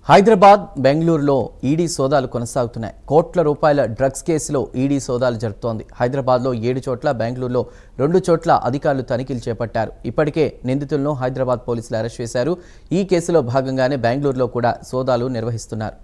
హైదరాబాద్ బెంగళూరులో ఈడీ సోదాలు కొనసాగుతున్నాయి. కోట్ల రూపాయల డ్రగ్స్ కేసులో ఈడీ సోదాలు జరుపుతోంది. హైదరాబాద్లో 7 చోట్ల, బెంగళూరులో 2 చోట్ల అధికారులు తనిఖీలు చేపట్టారు. ఇప్పటికే నిందితులను హైదరాబాద్ పోలీసులు అరెస్ట్ చేశారు. ఈ కేసులో భాగంగానే బెంగళూరులో కూడా సోదాలు నిర్వహిస్తున్నారు.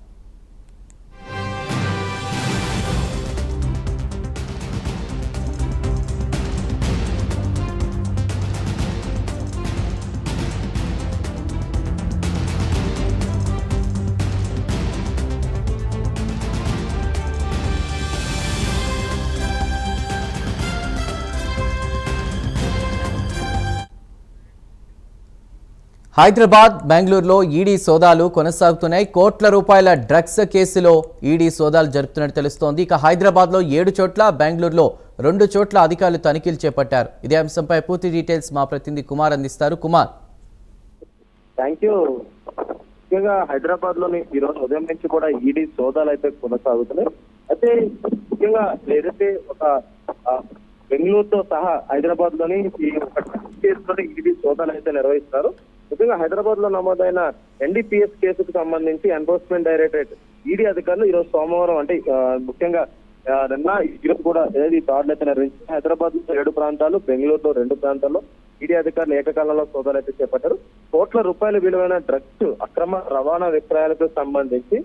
హైదరాబాద్ బెంగళూరులో ఈడీ సోదాలు కొనసాగుతున్నాయి. కోట్ల రూపాయల డ్రగ్స్ కేసులో ఈడీ సోదాలు జరుపుతున్నట్టు తెలుస్తోంది. ఇక హైదరాబాద్లో 7 చోట్ల, బెంగళూరులో 2 చోట్ల అధికారులు తనిఖీలు చేపట్టారు. ఇదే అంశంపై పూర్తి డీటెయిల్స్ మా ప్రతినిధి కుమార్ అందిస్తారు. Kumar, thank you. ముఖ్యంగా హైదరాబాద్ లోని ఈ రోజు ఉదయం నుంచి కూడా ఈడీ సోదాలు అయితే కొనసాగుతున్నాయి. అయితే ముఖ్యంగా ఏదైతే ఒక బెంగళూరుతో సహా హైదరాబాద్ లోని ఈ ఒక కేసులోని ఈడీ సోదాలు అయితే నిర్వహిస్తారు. ముఖ్యంగా హైదరాబాద్ లో నమోదైన ఎన్డీపీఎస్ కేసుకు సంబంధించి ఎన్ఫోర్స్మెంట్ డైరెక్టరేట్ ఈడీ అధికారులు ఈ రోజు సోమవారం అంటే ముఖ్యంగా నిన్న ఈరోజు కూడా ఏది దాడులు అయితే నిర్వహించారు. హైదరాబాద్ లో 7 ప్రాంతాలు, బెంగళూరులో 2 ప్రాంతాల్లో ఈడీ అధికారులు ఏకకాలంలో సోదాలు అయితే చేపట్టారు. కోట్ల రూపాయల విలువైన డ్రగ్స్ అక్రమ రవాణా విక్రయాలకు సంబంధించి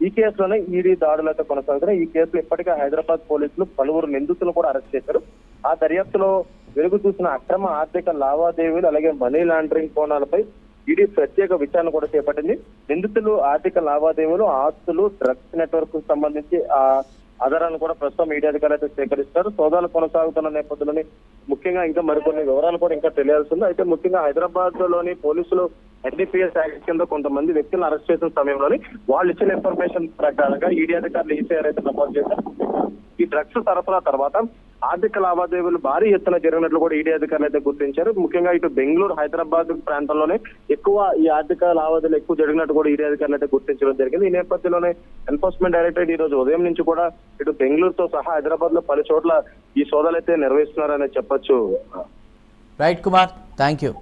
ఈ కేసులోనే ఈడీ దాడులు అయితే కొనసాగుతున్నాయి. ఈ కేసులో ఇప్పటికే హైదరాబాద్ పోలీసులు పలువురు నిందితులు కూడా అరెస్ట్ చేశారు. ఆ దర్యాప్తులో వెలుగు చూసిన అక్రమ ఆర్థిక లావాదేవీలు అలాగే మనీ లాండరింగ్ కోణాలపై ఈడీ ప్రత్యేక విచారణ కూడా చేపట్టింది. నిందితులు ఆర్థిక లావాదేవీలు, ఆస్తులు, డ్రగ్స్ నెట్వర్క్ కు సంబంధించి ఆధారాలను కూడా ప్రస్తుతం ఈడీ అధికారులు అయితే సేకరిస్తారు. సోదాలు కొనసాగుతున్న నేపథ్యంలోని ముఖ్యంగా ఇంకా మరికొన్ని వివరాలు కూడా ఇంకా తెలియాల్సి ఉంది. అయితే ముఖ్యంగా హైదరాబాద్ లోని పోలీసులు ఎన్డీపీఎస్ యాక్ట్ కింద కొంతమంది వ్యక్తులను అరెస్ట్ చేసిన సమయంలోని వాళ్ళు ఇచ్చిన ఇన్ఫర్మేషన్ ప్రకారంగా ఈడీ అధికారులు ఈసీఆర్ అయితే నమోదు చేశారు. ఈ డ్రగ్స్ సరఫరా తర్వాత ఆర్థిక లావాదేవీలు భారీ ఎత్తున జరిగినట్లు కూడా ఈడీ అధికారులు అయితే గుర్తించారు. ముఖ్యంగా ఇటు బెంగళూరు, హైదరాబాద్ ప్రాంతంలోనే ఎక్కువ ఈ ఆర్థిక లావాదేవీలు ఎక్కువ జరిగినట్టు కూడా ఈడీ అధికారులు అయితే గుర్తించడం జరిగింది. ఈ నేపథ్యంలోనే ఎన్ఫోర్స్మెంట్ డైరెక్టరేట్ ఈ రోజు ఉదయం నుంచి కూడా ఇటు బెంగళూరుతో సహా హైదరాబాద్ లో 10 చోట్ల ఈ సోదాలు అయితే నిర్వహిస్తున్నారని చెప్పొచ్చు. Right Kumar, thank you.